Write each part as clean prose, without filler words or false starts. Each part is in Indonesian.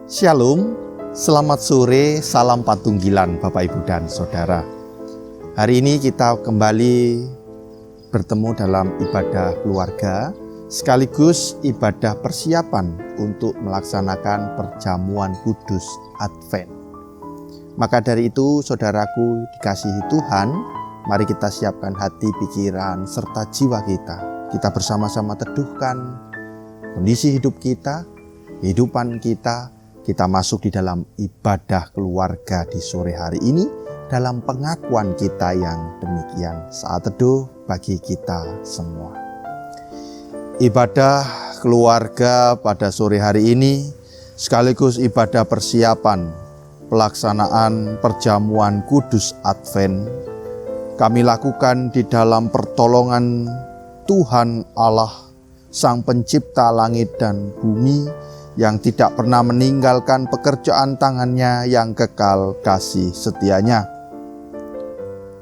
Shalom, selamat sore, salam patunggilan Bapak Ibu dan Saudara. Hari ini kita kembali bertemu dalam ibadah keluarga, sekaligus ibadah persiapan untuk melaksanakan perjamuan kudus Advent. Maka dari itu, saudaraku dikasihi Tuhan, mari kita siapkan hati, pikiran, serta jiwa kita. Kita bersama-sama teduhkan kondisi hidup kita, kehidupan kita. Kita masuk di dalam ibadah keluarga di sore hari ini dalam pengakuan kita yang demikian. Saat teduh bagi kita semua. Ibadah keluarga pada sore hari ini sekaligus ibadah persiapan pelaksanaan perjamuan kudus Advent. Kami lakukan di dalam pertolongan Tuhan Allah, Sang Pencipta langit dan bumi, yang tidak pernah meninggalkan pekerjaan tangannya yang kekal kasih setianya.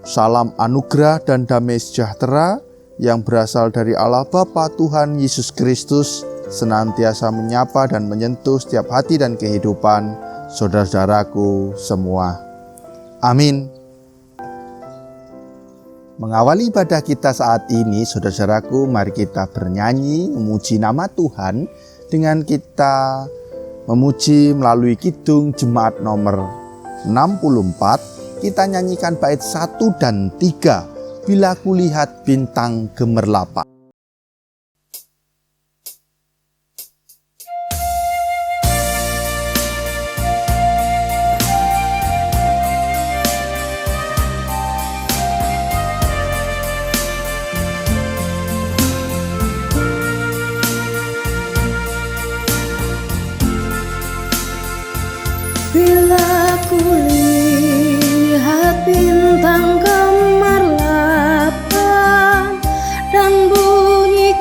Salam anugerah dan damai sejahtera yang berasal dari Allah Bapa Tuhan Yesus Kristus senantiasa menyapa dan menyentuh setiap hati dan kehidupan saudara-saudaraku semua. Amin. Mengawali ibadah kita saat ini, saudara-saudaraku, mari kita bernyanyi memuji nama Tuhan dengan kita memuji melalui kidung jemaat nomor 64. Kita nyanyikan bait 1 dan 3, Bila Kulihat Bintang Gemerlapan. Bila kulihat bintang gemerlapan dan bunyi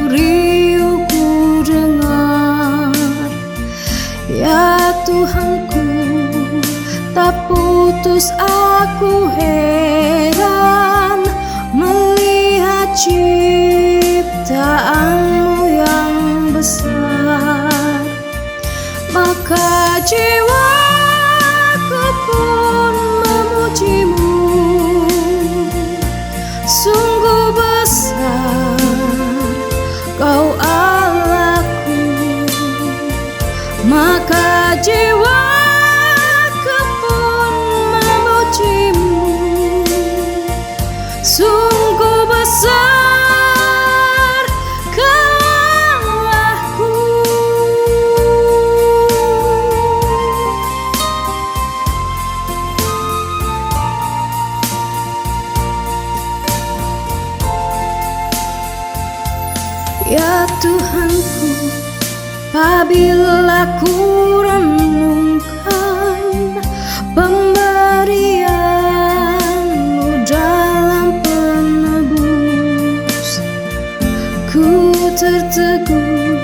riuh ku dengar, ya Tuhanku, tak putus aku heran melihat ciptaanmu yang besar. Maka jiwaku pun memujimu, sungguh besar Kau Allahku. Maka jiwaku pun memujimu, sungguh besar ya Tuhanku. Apabila ku renungkan pemberian-Mu dalam penebus, ku tertegun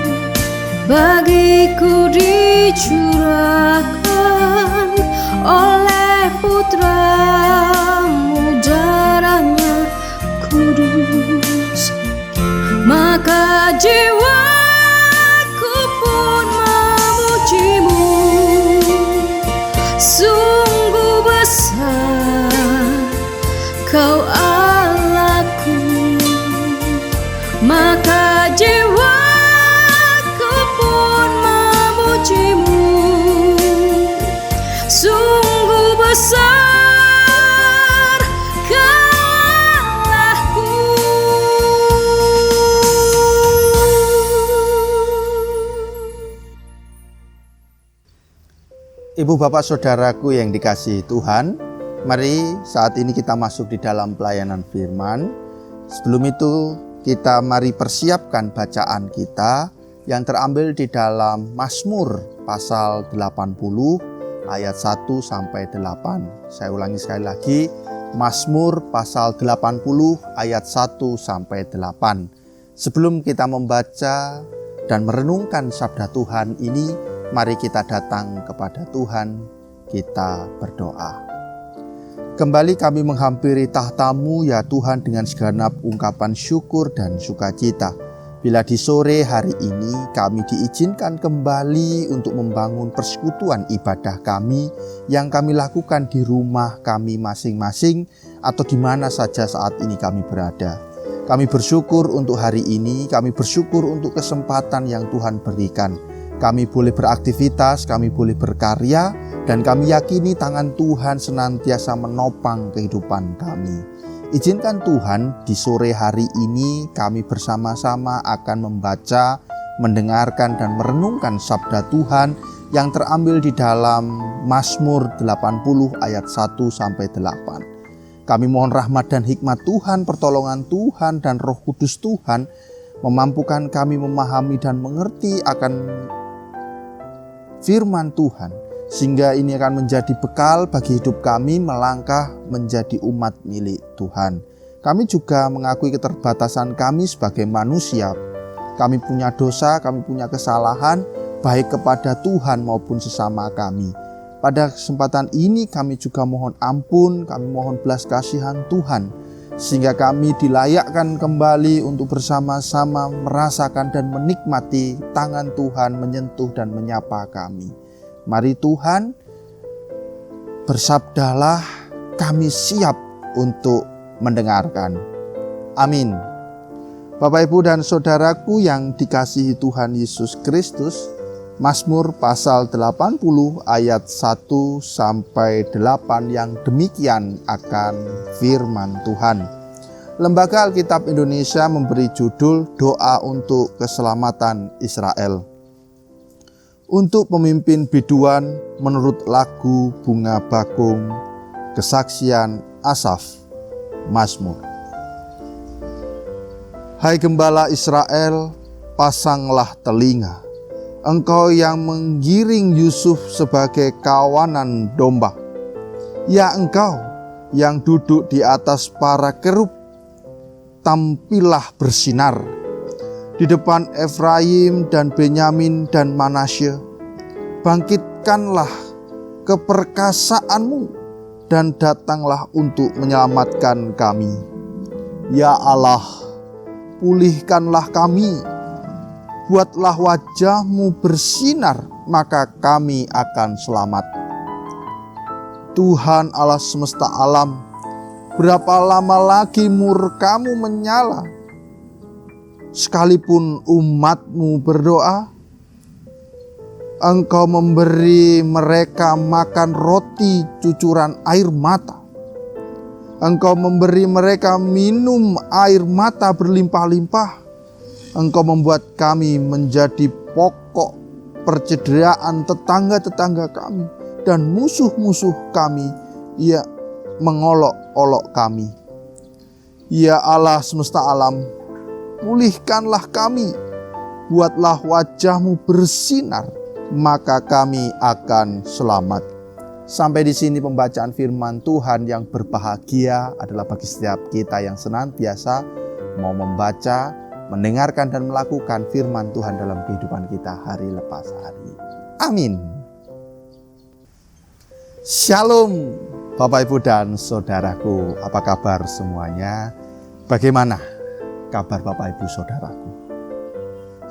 bagiku dicurahkan oleh Putra-Mu, darahnya kudus. Maka jiwaku pun memujimu, sungguh besar Kau Allahku. Maka jiwaku pun memujimu, sungguh besar Ibu bapak saudaraku yang dikasihi Tuhan, mari saat ini kita masuk di dalam pelayanan firman. Sebelum itu kita mari persiapkan bacaan kita yang terambil di dalam Mazmur pasal 80 ayat 1 sampai 8. Saya ulangi sekali lagi, Mazmur pasal 80 ayat 1 sampai 8. Sebelum kita membaca dan merenungkan sabda Tuhan ini, mari kita datang kepada Tuhan, kita berdoa. Kembali kami menghampiri tahta-Mu ya Tuhan dengan segenap ungkapan syukur dan sukacita. Bila di sore hari ini kami diizinkan kembali untuk membangun persekutuan ibadah kami yang kami lakukan di rumah kami masing-masing atau di mana saja saat ini kami berada. Kami bersyukur untuk hari ini, kami bersyukur untuk kesempatan yang Tuhan berikan. Kami boleh beraktivitas, kami boleh berkarya, dan kami yakini tangan Tuhan senantiasa menopang kehidupan kami. Izinkan Tuhan di sore hari ini kami bersama-sama akan membaca, mendengarkan dan merenungkan sabda Tuhan yang terambil di dalam Mazmur 80 ayat 1-8. Kami mohon rahmat dan hikmat Tuhan, pertolongan Tuhan dan Roh Kudus Tuhan memampukan kami memahami dan mengerti akan firman Tuhan, sehingga ini akan menjadi bekal bagi hidup kami melangkah menjadi umat milik Tuhan. Kami juga mengakui keterbatasan kami sebagai manusia. Kami punya dosa, kami punya kesalahan, baik kepada Tuhan maupun sesama kami. Pada kesempatan ini kami juga mohon ampun, kami mohon belas kasihan Tuhan, sehingga kami dilayakkan kembali untuk bersama-sama merasakan dan menikmati tangan Tuhan menyentuh dan menyapa kami. Mari Tuhan, bersabdalah, kami siap untuk mendengarkan. Amin. Bapak, Ibu, dan Saudaraku yang dikasihi Tuhan Yesus Kristus, Mazmur pasal 80 ayat 1-8 yang demikian akan firman Tuhan. Lembaga Alkitab Indonesia memberi judul Doa untuk Keselamatan Israel. Untuk pemimpin biduan menurut lagu Bunga Bakung, kesaksian Asaf, Mazmur. Hai Gembala Israel, pasanglah telinga. Engkau yang menggiring Yusuf sebagai kawanan domba. Ya engkau yang duduk di atas para kerub, tampillah bersinar di depan Efraim dan Benyamin dan Manasye. Bangkitkanlah keperkasaanmu dan datanglah untuk menyelamatkan kami. Ya Allah, pulihkanlah kami. Buatlah wajahmu bersinar, maka kami akan selamat. Tuhan Allah semesta alam, berapa lama lagi murkamu menyala? Sekalipun umatmu berdoa, Engkau memberi mereka makan roti cucuran air mata. Engkau memberi mereka minum air mata berlimpah-limpah. Engkau membuat kami menjadi pokok percederaan tetangga-tetangga kami, dan musuh-musuh kami ia mengolok-olok kami. Ya Allah semesta alam, pulihkanlah kami, buatlah wajahmu bersinar, maka kami akan selamat. Sampai di sini pembacaan firman Tuhan yang berbahagia adalah bagi setiap kita yang senantiasa mau membaca, mendengarkan dan melakukan firman Tuhan dalam kehidupan kita hari lepas hari. Amin. Shalom Bapak, Ibu, dan Saudaraku. Apa kabar semuanya? Bagaimana kabar Bapak, Ibu, Saudaraku?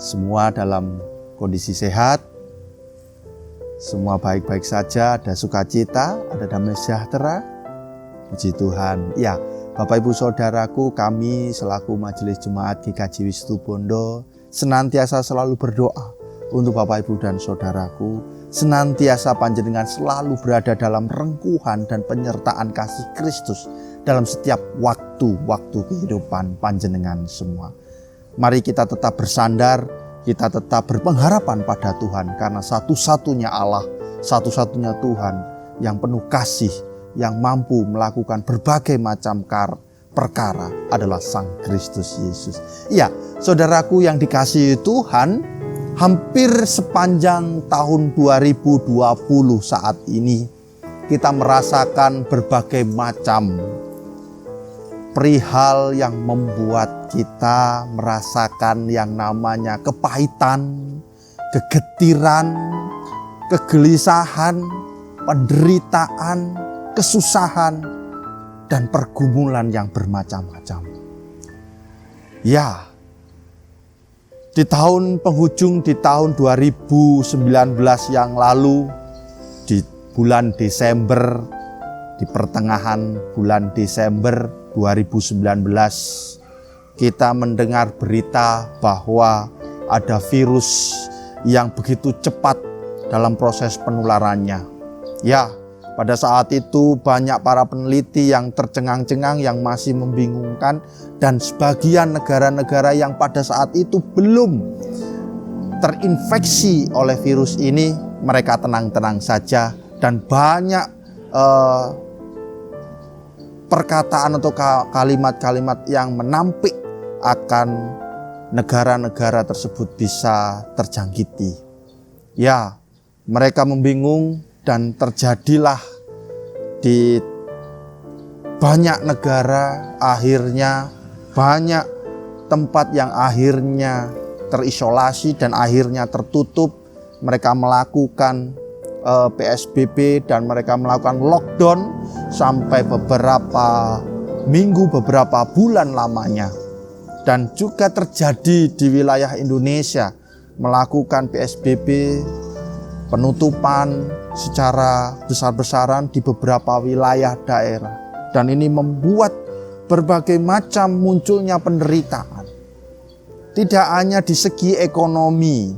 Semua dalam kondisi sehat, semua baik-baik saja, ada sukacita, ada damai sejahtera. Puji Tuhan. Ya, Bapak, Ibu, Saudaraku, kami selaku Majelis Jemaat GKJ Situbondo senantiasa selalu berdoa untuk Bapak, Ibu, dan Saudaraku. Senantiasa panjenengan selalu berada dalam rengkuhan dan penyertaan kasih Kristus dalam setiap waktu-waktu kehidupan panjenengan semua. Mari kita tetap bersandar, kita tetap berpengharapan pada Tuhan, karena satu-satunya Allah, satu-satunya Tuhan yang penuh kasih, yang mampu melakukan berbagai macam perkara adalah Sang Kristus Yesus. Ya, saudaraku yang dikasihi Tuhan, hampir sepanjang tahun 2020 saat ini kita merasakan berbagai macam perihal yang membuat kita merasakan yang namanya kepahitan, kegetiran, kegelisahan, penderitaan, kesusahan, dan pergumulan yang bermacam-macam. Ya, Di tahun penghujung di tahun 2019 yang lalu, di bulan Desember, di pertengahan bulan Desember 2019, kita mendengar berita bahwa ada virus yang begitu cepat dalam proses penularannya. Ya, pada saat itu banyak para peneliti yang tercengang-cengang, yang masih membingungkan, dan sebagian negara-negara yang pada saat itu belum terinfeksi oleh virus ini, mereka tenang-tenang saja, dan banyak perkataan atau kalimat-kalimat yang menampik akan negara-negara tersebut bisa terjangkiti. Ya, mereka membingung dan terjadilah di banyak negara akhirnya banyak tempat yang akhirnya terisolasi dan akhirnya tertutup. Mereka melakukan PSBB dan mereka melakukan lockdown sampai beberapa minggu, beberapa bulan lamanya. Dan juga terjadi di wilayah Indonesia, melakukan PSBB, penutupan secara besar-besaran di beberapa wilayah daerah. Dan ini membuat berbagai macam munculnya penderitaan. Tidak hanya di segi ekonomi,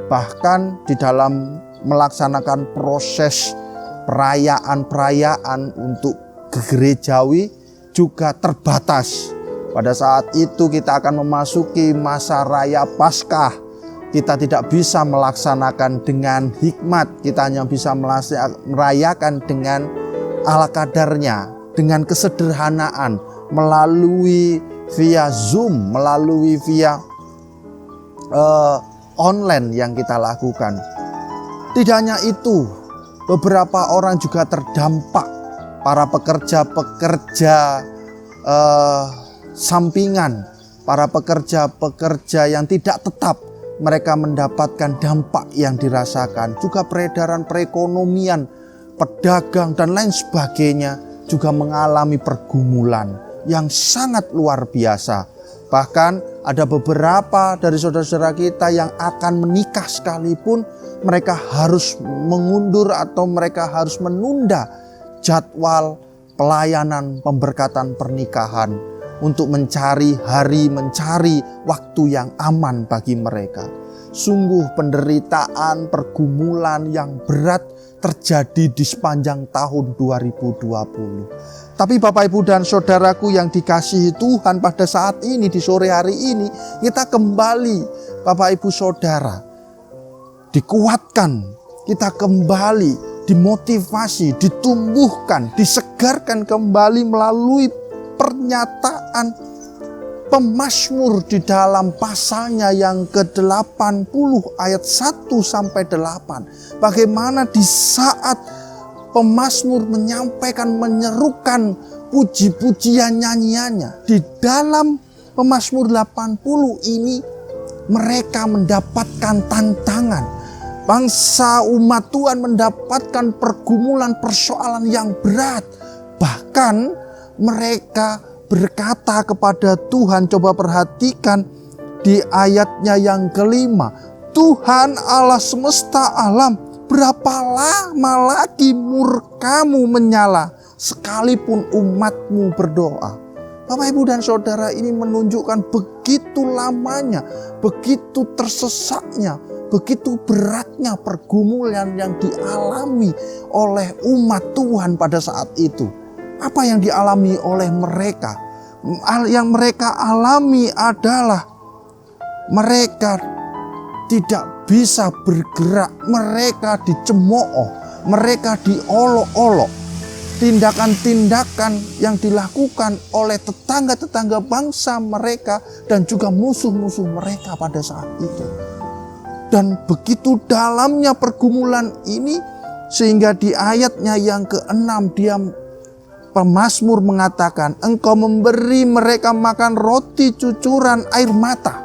bahkan di dalam melaksanakan proses perayaan-perayaan untuk gerejawi juga terbatas. Pada saat itu kita akan memasuki masa raya Paskah. Kita tidak bisa melaksanakan dengan hikmat, kita hanya bisa merayakan dengan ala kadarnya, dengan kesederhanaan, melalui via Zoom, melalui via online yang kita lakukan. Tidak hanya itu, beberapa orang juga terdampak, para pekerja-pekerja sampingan, para pekerja-pekerja yang tidak tetap, mereka mendapatkan dampak yang dirasakan. Juga peredaran perekonomian, pedagang dan lain sebagainya juga mengalami pergumulan yang sangat luar biasa. Bahkan ada beberapa dari saudara-saudara kita yang akan menikah sekalipun, mereka harus mengundur atau mereka harus menunda jadwal pelayanan pemberkatan pernikahan untuk mencari hari, mencari waktu yang aman bagi mereka. Sungguh penderitaan, pergumulan yang berat terjadi di sepanjang tahun 2020. Tapi Bapak Ibu dan Saudaraku yang dikasihi Tuhan, pada saat ini, di sore hari ini, kita kembali Bapak Ibu Saudara dikuatkan, kita kembali dimotivasi, ditumbuhkan, disegarkan kembali melalui pernyataan pemazmur di dalam pasalnya yang ke-80 ayat 1 sampai 8. Bagaimana di saat pemazmur menyampaikan, menyerukan puji-pujian nyanyiannya, di dalam pemazmur 80 ini mereka mendapatkan tantangan. Bangsa umat Tuhan mendapatkan pergumulan, persoalan yang berat. Bahkan mereka berkata kepada Tuhan, coba perhatikan di ayatnya yang kelima. Tuhan Allah semesta alam, berapa lama lagi murka-Mu menyala sekalipun umat-Mu berdoa. Bapak Ibu dan Saudara, ini menunjukkan begitu lamanya, begitu tersesatnya, begitu beratnya pergumulan yang dialami oleh umat Tuhan pada saat itu. Apa yang dialami oleh mereka? Yang mereka alami adalah mereka tidak bisa bergerak, mereka dicemooh, mereka diolok-olok. Tindakan-tindakan yang dilakukan oleh tetangga-tetangga bangsa mereka dan juga musuh-musuh mereka pada saat itu. Dan begitu dalamnya pergumulan ini, sehingga di ayatnya yang ke-6 dia pemazmur mengatakan, Engkau memberi mereka makan roti cucuran air mata.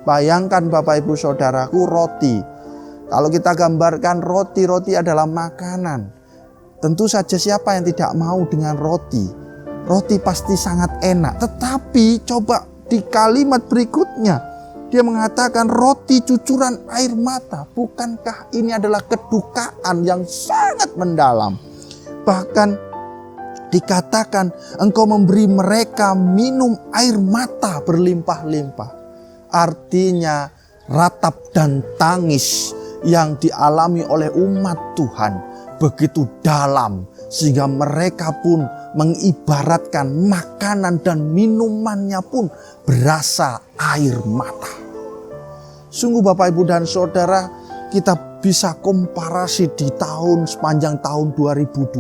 Bayangkan Bapak Ibu Saudaraku, roti. Kalau kita gambarkan roti adalah makanan. Tentu saja siapa yang tidak mau dengan roti. Roti pasti sangat enak. Tetapi coba di kalimat berikutnya, Dia mengatakan roti cucuran air mata. Bukankah ini adalah kedukaan yang sangat mendalam? Bahkan dikatakan engkau memberi mereka minum air mata berlimpah-limpah. Artinya ratap dan tangis yang dialami oleh umat Tuhan begitu dalam, sehingga mereka pun mengibaratkan makanan dan minumannya pun berasa air mata. Sungguh Bapak Ibu dan Saudara, kita bisa komparasi di sepanjang tahun 2020.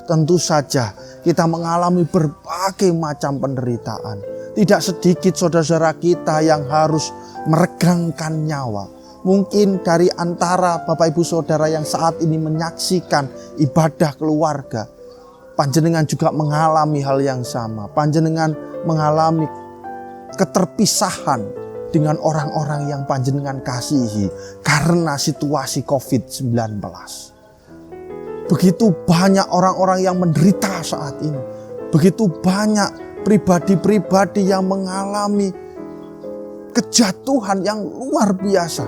Tentu saja kita mengalami berbagai macam penderitaan. Tidak sedikit saudara-saudara kita yang harus meregangkan nyawa. Mungkin dari antara Bapak Ibu Saudara yang saat ini menyaksikan ibadah keluarga, panjenengan juga mengalami hal yang sama. Panjenengan mengalami keterpisahan dengan orang-orang yang panjenengan kasihi karena situasi COVID-19. Begitu banyak orang-orang yang menderita saat ini. Begitu banyak pribadi-pribadi yang mengalami kejatuhan yang luar biasa.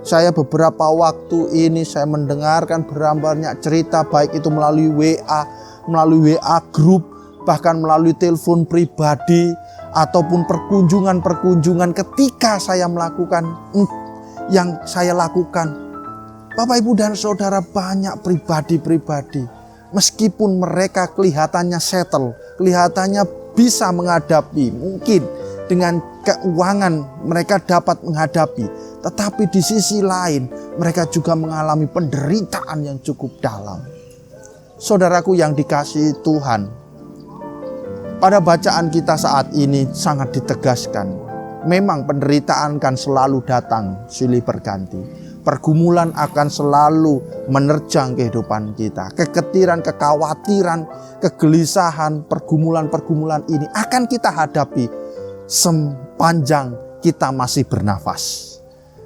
Saya beberapa waktu ini saya mendengarkan banyak cerita, baik itu melalui WA group, bahkan melalui telepon pribadi, ataupun perkunjungan-perkunjungan ketika saya melakukan yang saya lakukan. Bapak Ibu dan Saudara, banyak pribadi-pribadi meskipun mereka kelihatannya settle, kelihatannya bisa menghadapi, mungkin dengan keuangan mereka dapat menghadapi, tetapi di sisi lain mereka juga mengalami penderitaan yang cukup dalam. Saudaraku yang dikasihi Tuhan, pada bacaan kita saat ini sangat ditegaskan, memang penderitaan kan selalu datang silih berganti. Pergumulan akan selalu menerjang kehidupan kita. Keketiran, kekhawatiran, kegelisahan, pergumulan-pergumulan ini akan kita hadapi sepanjang kita masih bernafas.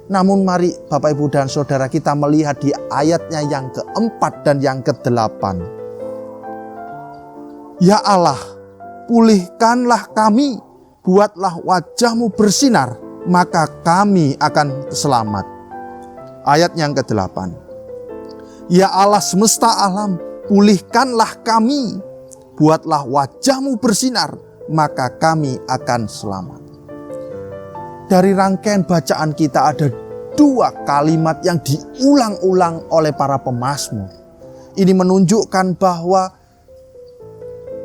Namun mari Bapak Ibu dan Saudara, kita melihat di ayatnya yang keempat dan yang kedelapan. Ya Allah, pulihkanlah kami, buatlah wajahmu bersinar, maka kami akan selamat. Ayat yang ke-8. Ya Allah semesta alam, pulihkanlah kami, buatlah wajahmu bersinar, maka kami akan selamat. Dari rangkaian bacaan kita ada dua kalimat yang diulang-ulang oleh para pemazmur. Ini menunjukkan bahwa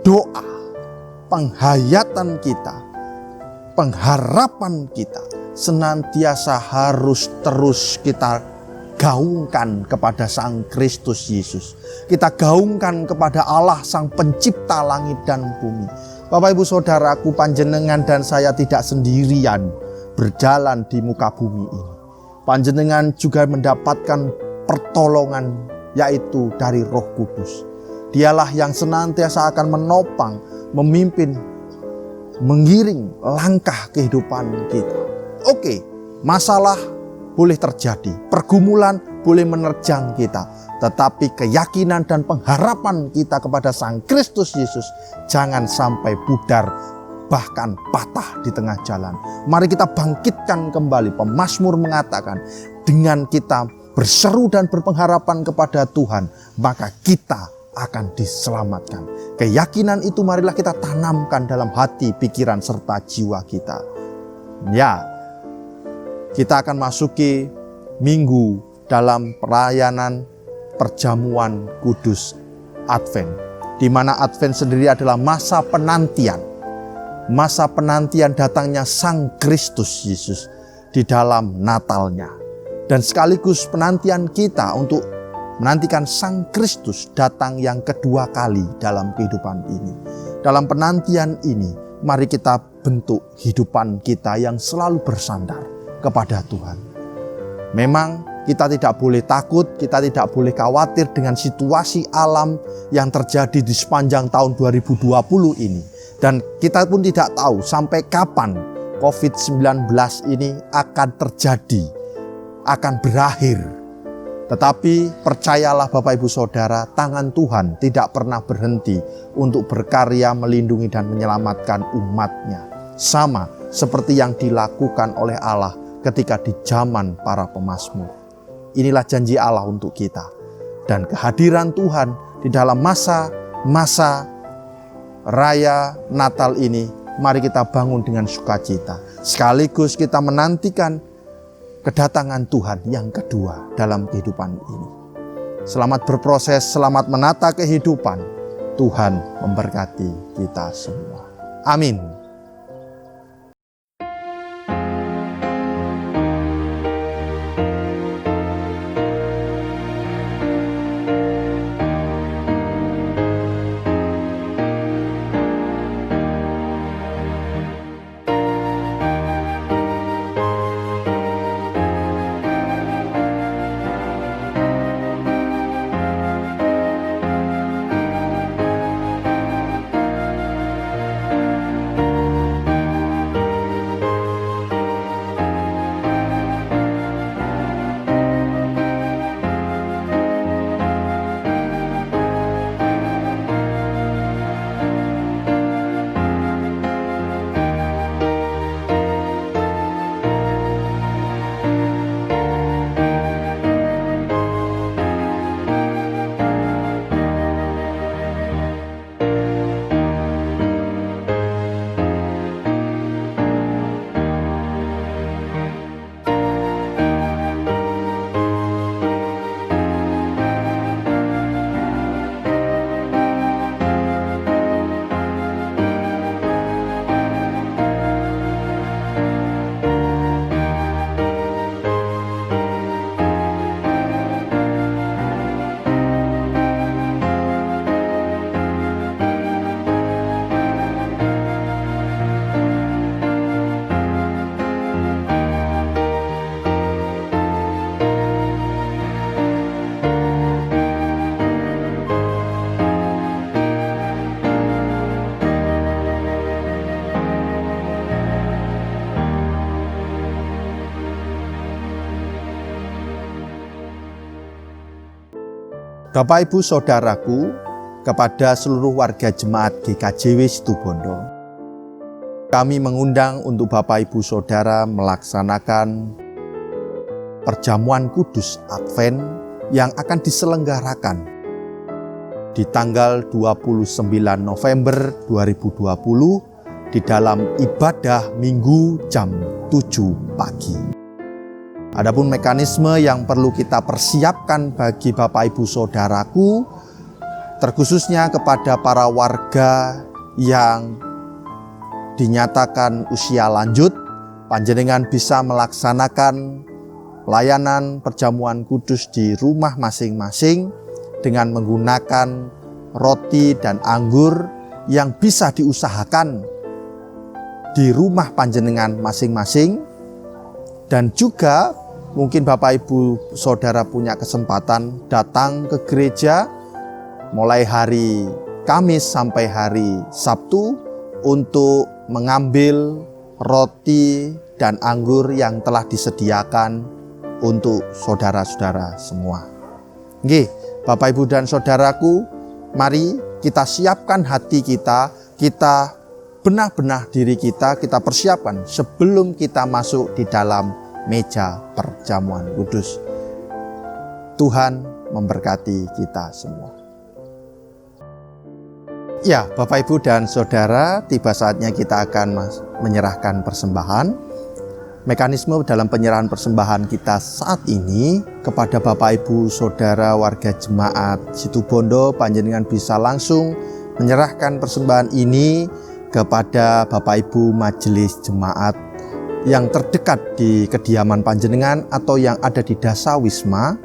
doa, penghayatan kita, pengharapan kita senantiasa harus terus kita gaungkan kepada Sang Kristus Yesus. Kita gaungkan kepada Allah Sang Pencipta langit dan bumi. Bapak Ibu Saudaraku, panjenengan dan saya tidak sendirian berjalan di muka bumi ini. Panjenengan juga mendapatkan pertolongan, yaitu dari Roh Kudus. Dialah yang senantiasa akan menopang, memimpin, mengiring langkah kehidupan kita. Oke, masalah boleh terjadi, pergumulan boleh menerjang kita, tetapi keyakinan dan pengharapan kita kepada Sang Kristus Yesus jangan sampai pudar, bahkan patah di tengah jalan. Mari kita bangkitkan kembali. Pemazmur mengatakan, dengan kita berseru dan berpengharapan kepada Tuhan, maka kita akan diselamatkan. Keyakinan itu marilah kita tanamkan dalam hati, pikiran, serta jiwa kita. Ya, kita akan masuki minggu dalam pelayanan perjamuan kudus Advent, di mana Advent sendiri adalah masa penantian. Masa penantian datangnya Sang Kristus Yesus di dalam Natalnya. Dan sekaligus penantian kita untuk menantikan Sang Kristus datang yang kedua kali dalam kehidupan ini. Dalam penantian ini, mari kita bentuk kehidupan kita yang selalu bersandar kepada Tuhan. Memang kita tidak boleh takut, kita tidak boleh khawatir dengan situasi alam yang terjadi di sepanjang tahun 2020 ini. Dan kita pun tidak tahu sampai kapan COVID-19 ini akan terjadi, akan berakhir. Tetapi percayalah Bapak Ibu Saudara, tangan Tuhan tidak pernah berhenti untuk berkarya melindungi dan menyelamatkan umatnya. Sama seperti yang dilakukan oleh Allah ketika di zaman para pemazmur. Inilah janji Allah untuk kita. Dan kehadiran Tuhan di dalam masa raya Natal ini, mari kita bangun dengan sukacita. Sekaligus kita menantikan kedatangan Tuhan yang kedua dalam kehidupan ini. Selamat berproses, selamat menata kehidupan. Tuhan memberkati kita semua. Amin. Bapak Ibu Saudaraku, kepada seluruh warga jemaat GKJW Situbondo, kami mengundang untuk Bapak Ibu Saudara melaksanakan perjamuan kudus Advent yang akan diselenggarakan di tanggal 29 November 2020 di dalam ibadah Minggu jam 7 pagi. Adapun mekanisme yang perlu kita persiapkan bagi Bapak Ibu Saudaraku, terkhususnya kepada para warga yang dinyatakan usia lanjut, panjenengan bisa melaksanakan layanan perjamuan kudus di rumah masing-masing dengan menggunakan roti dan anggur yang bisa diusahakan di rumah panjenengan masing-masing. Dan juga mungkin Bapak Ibu Saudara punya kesempatan datang ke gereja mulai hari Kamis sampai hari Sabtu untuk mengambil roti dan anggur yang telah disediakan untuk saudara-saudara semua. Nggih, Bapak Ibu dan Saudaraku, mari kita siapkan hati kita benar-benar diri kita persiapkan sebelum kita masuk di dalam meja perjamuan kudus. Tuhan memberkati kita semua. Ya, Bapak Ibu dan Saudara, tiba saatnya kita akan menyerahkan persembahan. Mekanisme dalam penyerahan persembahan kita saat ini kepada Bapak Ibu Saudara warga jemaat Situbondo, panjenengan bisa langsung menyerahkan persembahan ini kepada Bapak Ibu majelis jemaat yang terdekat di kediaman panjenengan atau yang ada di Dasawisma,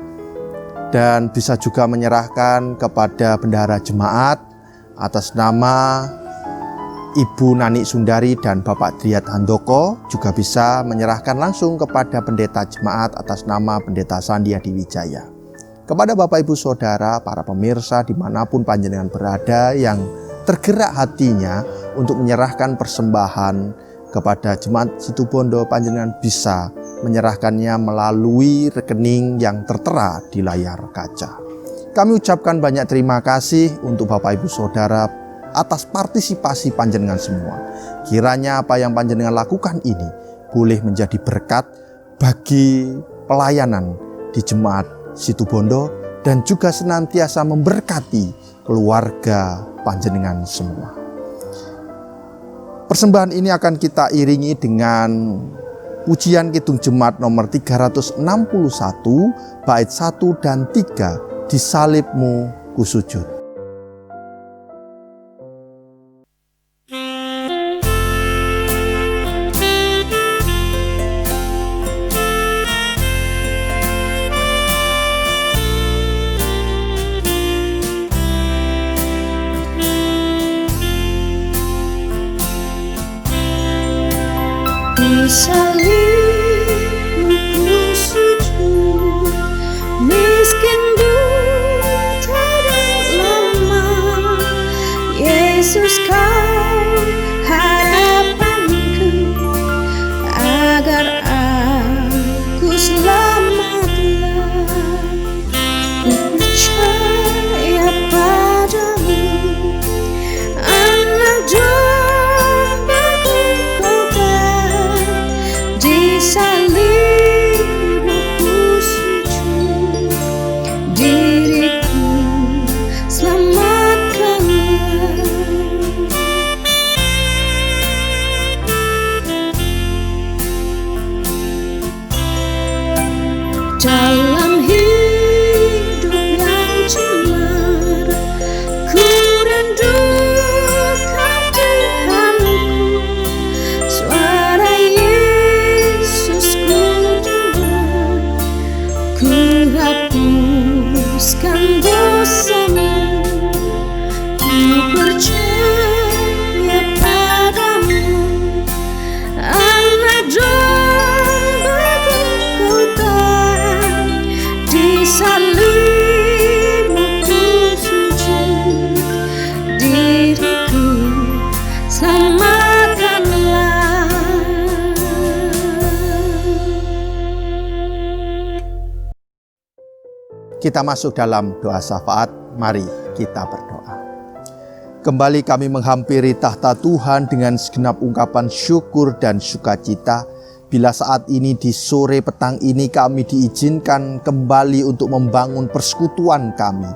dan bisa juga menyerahkan kepada bendahara jemaat atas nama Ibu Nani Sundari dan Bapak Triat Handoko, juga bisa menyerahkan langsung kepada pendeta jemaat atas nama Pendeta Sandi Adi Wijaya. Kepada Bapak Ibu Saudara, para pemirsa dimanapun panjenengan berada yang tergerak hatinya untuk menyerahkan persembahan kepada jemaat Situbondo, panjenengan bisa menyerahkannya melalui rekening yang tertera di layar kaca. Kami ucapkan banyak terima kasih untuk Bapak Ibu Saudara atas partisipasi panjenengan semua. Kiranya apa yang panjenengan lakukan ini boleh menjadi berkat bagi pelayanan di Jemaat Situbondo dan juga senantiasa memberkati keluarga panjenengan semua. Persembahan ini akan kita iringi dengan pujian Kidung Jemaat nomor 361 bait 1 dan 3, Di Salibmu Kusujud. Di salibmu ku sujud, miskin buta dan lemah. Yesus kau harapanku, agar aku selamatlah. Ku percaya padamu, anak domba-Ku kau telah di salibmu ku sujud. Diriku selamatkanlah. Dalam hidup yang cemara, ku rindukan Tuhanku. Suara Yesus ku dengar, ku hapuskan dosamu. Ku percaya padamu, anak domba-Ku kau telah di salibmu ku sujud. Diriku selamatkanlah. Kita masuk dalam doa syafaat. Mari kita berdoa. Kembali kami menghampiri tahta Tuhan dengan segenap ungkapan syukur dan sukacita. Bila saat ini di sore petang ini kami diizinkan kembali untuk membangun persekutuan kami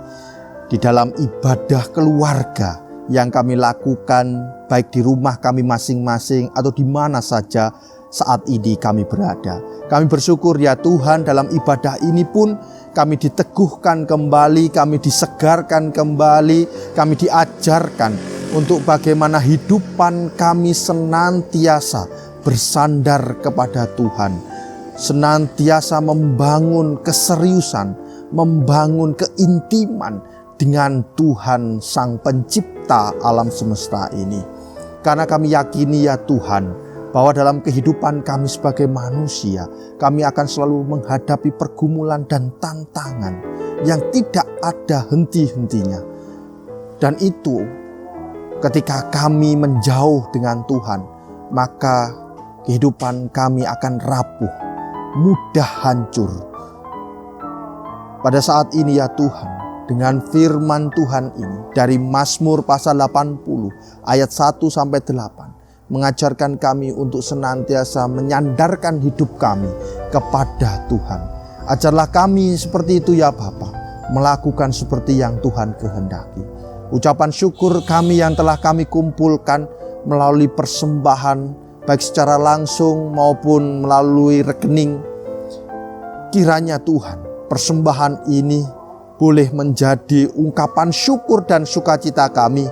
di dalam ibadah keluarga yang kami lakukan baik di rumah kami masing-masing atau di mana saja saat ini kami berada. Kami bersyukur ya Tuhan, dalam ibadah ini pun kami diteguhkan kembali, kami disegarkan kembali, kami diajarkan untuk bagaimana hidupan kami senantiasa bersandar kepada Tuhan, senantiasa membangun keseriusan, membangun keintiman dengan Tuhan Sang Pencipta alam semesta ini. Karena kami yakini ya Tuhan, bahwa dalam kehidupan kami sebagai manusia, kami akan selalu menghadapi pergumulan dan tantangan yang tidak ada henti-hentinya. Dan itu ketika kami menjauh dengan Tuhan, maka kehidupan kami akan rapuh, mudah hancur. Pada saat ini ya Tuhan, dengan firman Tuhan ini dari Mazmur pasal 80 ayat 1-8 mengajarkan kami untuk senantiasa menyandarkan hidup kami kepada Tuhan. Ajarlah kami seperti itu ya Bapa, melakukan seperti yang Tuhan kehendaki. Ucapan syukur kami yang telah kami kumpulkan melalui persembahan, baik secara langsung maupun melalui rekening. Kiranya Tuhan, persembahan ini boleh menjadi ungkapan syukur dan sukacita kami,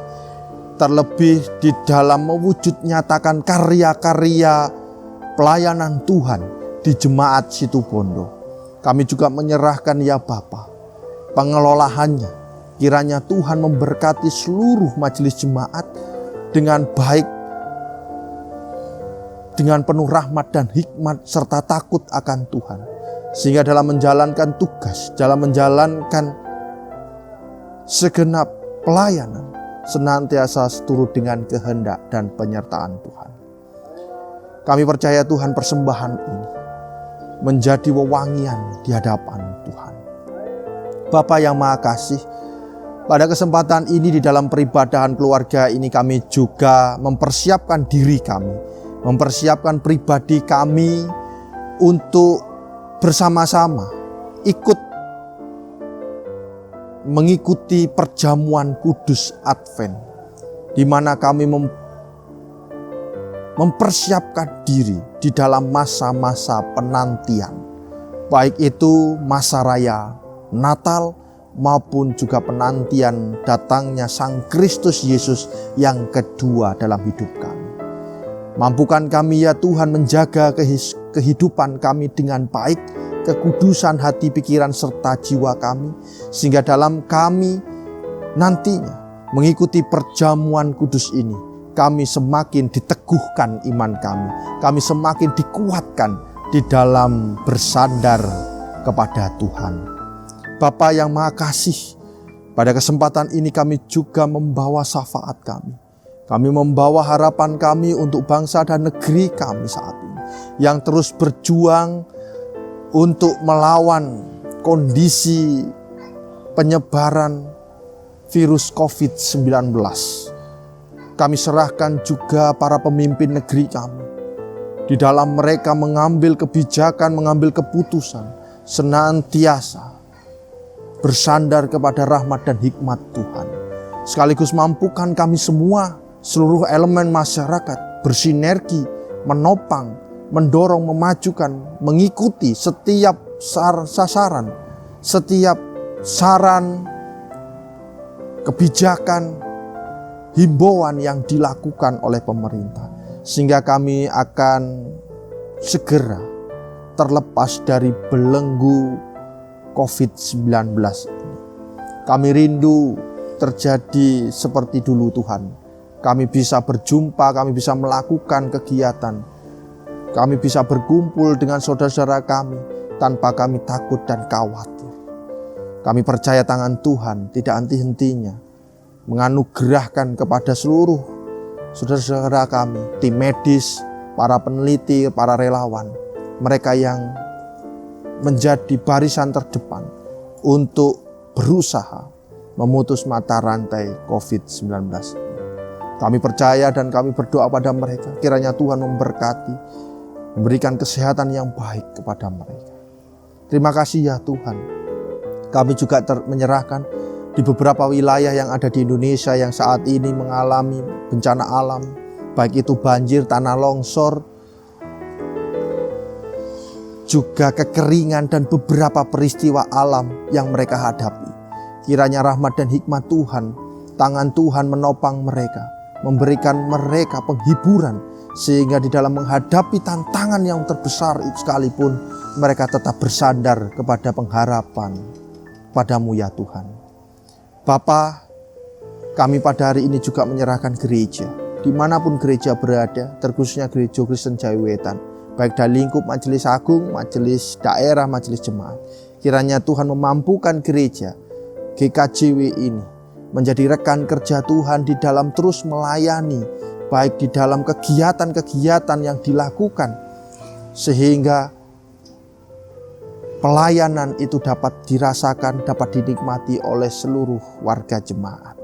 terlebih di dalam mewujud nyatakan karya-karya pelayanan Tuhan di Jemaat Situbondo. Kami juga menyerahkan ya Bapa, pengelolaannya. Kiranya Tuhan memberkati seluruh majelis jemaat dengan baik, dengan penuh rahmat dan hikmat serta takut akan Tuhan. Sehingga dalam menjalankan tugas, dalam menjalankan segenap pelayanan, senantiasa seturut dengan kehendak dan penyertaan Tuhan. Kami percaya Tuhan, persembahan ini menjadi wewangian di hadapan Tuhan. Bapa yang Maha Kasih, Pada kesempatan ini di dalam peribadahan keluarga ini kami juga mempersiapkan diri kami, mempersiapkan pribadi kami untuk bersama-sama ikut mengikuti perjamuan kudus Advent, di mana kami mempersiapkan diri di dalam masa-masa penantian, baik itu masa raya Natal maupun juga penantian datangnya Sang Kristus Yesus yang kedua dalam hidup kami. Mampukan kami ya Tuhan menjaga kehidupan kami dengan baik, kekudusan hati, pikiran, serta jiwa kami, sehingga dalam kami nantinya mengikuti perjamuan kudus ini, kami semakin diteguhkan iman kami semakin dikuatkan di dalam bersandar kepada Tuhan. Bapa yang Maha Kasih, pada kesempatan ini kami juga membawa syafaat kami. Kami membawa harapan kami untuk bangsa dan negeri kami saat ini, yang terus berjuang untuk melawan kondisi penyebaran virus COVID-19. Kami serahkan juga para pemimpin negeri kami. Di dalam mereka mengambil kebijakan, mengambil keputusan, senantiasa bersandar kepada rahmat dan hikmat Tuhan. Sekaligus mampukan kami semua, seluruh elemen masyarakat, bersinergi, menopang, mendorong, memajukan, mengikuti setiap sasaran, setiap saran, kebijakan, himbauan yang dilakukan oleh pemerintah. Sehingga kami akan segera terlepas dari belenggu COVID-19 ini. Kami rindu terjadi seperti dulu Tuhan. Kami bisa berjumpa, kami bisa melakukan kegiatan. Kami bisa berkumpul dengan saudara-saudara kami tanpa kami takut dan khawatir. Kami percaya tangan Tuhan tidak henti-hentinya menganugerahkan kepada seluruh saudara-saudara kami, tim medis, para peneliti, para relawan, mereka yang menjadi barisan terdepan untuk berusaha memutus mata rantai COVID-19. Kami percaya dan kami berdoa pada mereka, kiranya Tuhan memberkati, memberikan kesehatan yang baik kepada mereka. Terima kasih ya Tuhan. Kami juga menyerahkan di beberapa wilayah yang ada di Indonesia yang saat ini mengalami bencana alam, baik itu banjir, tanah longsor, juga kekeringan dan beberapa peristiwa alam yang mereka hadapi. Kiranya rahmat dan hikmat Tuhan, tangan Tuhan menopang mereka, memberikan mereka penghiburan, sehingga di dalam menghadapi tantangan yang terbesar sekalipun, mereka tetap bersandar kepada pengharapan padamu ya Tuhan. Bapa, kami pada hari ini juga menyerahkan gereja, dimanapun gereja berada, terkhususnya gereja Kristen Jawi-Wetan, baik dari lingkup majelis agung, majelis daerah, majelis jemaat. Kiranya Tuhan memampukan gereja GKJW ini menjadi rekan kerja Tuhan di dalam terus melayani, baik di dalam kegiatan-kegiatan yang dilakukan, sehingga pelayanan itu dapat dirasakan, dapat dinikmati oleh seluruh warga jemaat.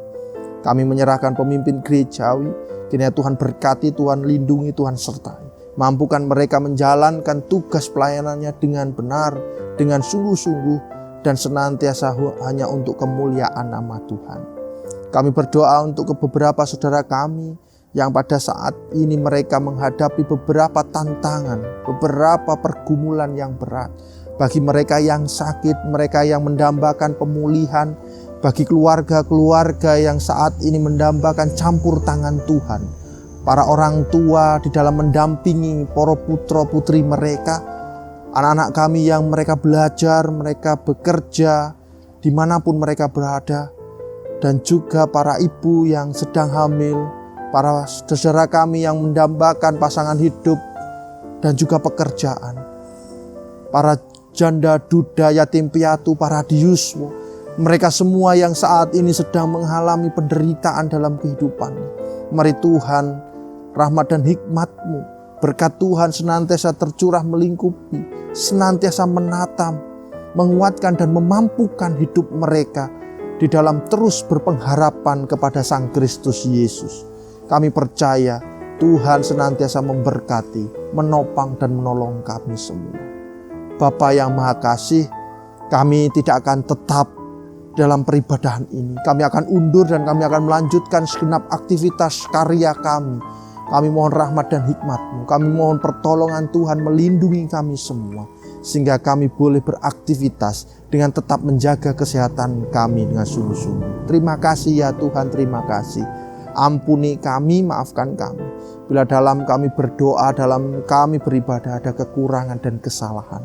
Kami menyerahkan pemimpin gerejawi, kiranya Tuhan berkati, Tuhan lindungi, Tuhan sertai. Mampukan mereka menjalankan tugas pelayanannya dengan benar, dengan sungguh-sungguh, dan senantiasa hanya untuk kemuliaan nama Tuhan. Kami berdoa untuk beberapa saudara kami yang pada saat ini mereka menghadapi beberapa tantangan, beberapa pergumulan yang berat. Bagi mereka yang sakit, mereka yang mendambakan pemulihan, bagi keluarga-keluarga yang saat ini mendambakan campur tangan Tuhan. Para orang tua di dalam mendampingi para putra-putri mereka, anak-anak kami yang mereka belajar, mereka bekerja, dimanapun mereka berada, dan juga para ibu yang sedang hamil, para saudara kami yang mendambakan pasangan hidup dan juga pekerjaan, para janda, duda, yatim piatu, para diuswo, mereka semua yang saat ini sedang mengalami penderitaan dalam kehidupan. Mari Tuhan, rahmat dan hikmat-Mu, berkat Tuhan senantiasa tercurah melingkupi, senantiasa menatam, menguatkan dan memampukan hidup mereka di dalam terus berpengharapan kepada Sang Kristus Yesus. Kami percaya Tuhan senantiasa memberkati, menopang dan menolong kami semua. Bapa yang Maha Kasih, kami tidak akan tetap dalam peribadahan ini. Kami akan undur dan kami akan melanjutkan segenap aktivitas karya kami. Kami mohon rahmat dan hikmat-Mu. Kami mohon pertolongan Tuhan melindungi kami semua. Sehingga kami boleh beraktivitas dengan tetap menjaga kesehatan kami dengan sungguh-sungguh. Terima kasih ya Tuhan, terima kasih. Ampuni kami, maafkan kami. Bila dalam kami berdoa, dalam kami beribadah ada kekurangan dan kesalahan.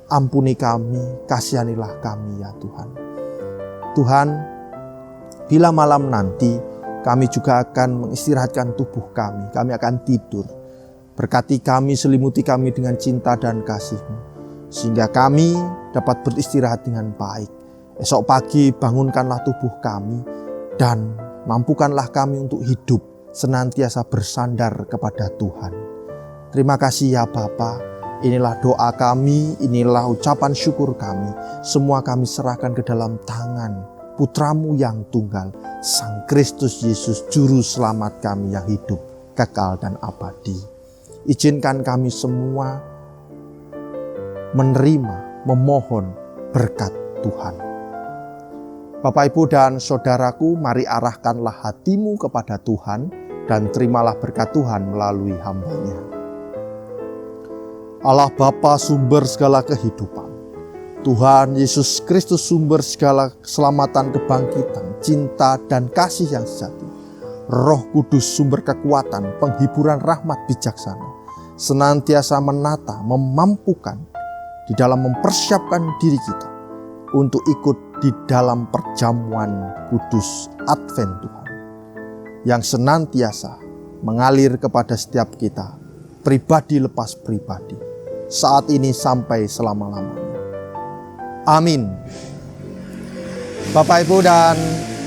Ampuni kami, kasihanilah kami ya Tuhan. Tuhan, bila malam nanti kami juga akan mengistirahatkan tubuh kami. Kami akan tidur. Berkati kami, selimuti kami dengan cinta dan kasih-Mu. Sehingga kami dapat beristirahat dengan baik. Esok pagi bangunkanlah tubuh kami. Dan mampukanlah kami untuk hidup senantiasa bersandar kepada Tuhan. Terima kasih ya Bapa. Inilah doa kami, inilah ucapan syukur kami. Semua kami serahkan ke dalam tangan Putra-Mu yang tunggal, Sang Kristus Yesus, Juru Selamat kami yang hidup, kekal dan abadi. Izinkan kami semua menerima, memohon berkat Tuhan. Bapak, Ibu, dan Saudaraku, mari arahkanlah hatimu kepada Tuhan dan terimalah berkat Tuhan melalui hamba-Nya. Allah Bapa, sumber segala kehidupan. Tuhan Yesus Kristus, sumber segala keselamatan, kebangkitan, cinta dan kasih yang sejati. Roh Kudus, sumber kekuatan, penghiburan, rahmat, bijaksana. Senantiasa menata, memampukan di dalam mempersiapkan diri kita untuk ikut di dalam perjamuan kudus Advent Tuhan. Yang senantiasa mengalir kepada setiap kita, pribadi lepas pribadi, saat ini sampai selama-lamanya. Amin. Bapak, Ibu, dan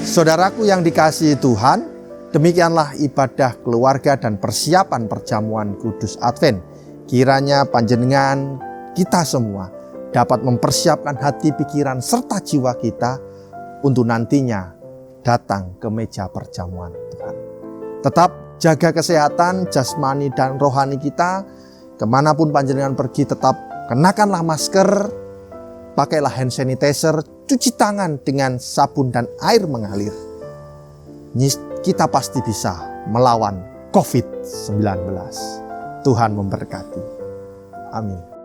Saudaraku yang dikasihi Tuhan, demikianlah ibadah keluarga dan persiapan perjamuan kudus Advent. Kiranya panjenengan kita semua dapat mempersiapkan hati, pikiran, serta jiwa kita untuk nantinya datang ke meja perjamuan Tuhan. Tetap jaga kesehatan jasmani dan rohani kita. Kemanapun panjenengan pergi, tetap kenakanlah masker, pakailah hand sanitizer, cuci tangan dengan sabun dan air mengalir. Kita pasti bisa melawan COVID-19. Tuhan memberkati. Amin.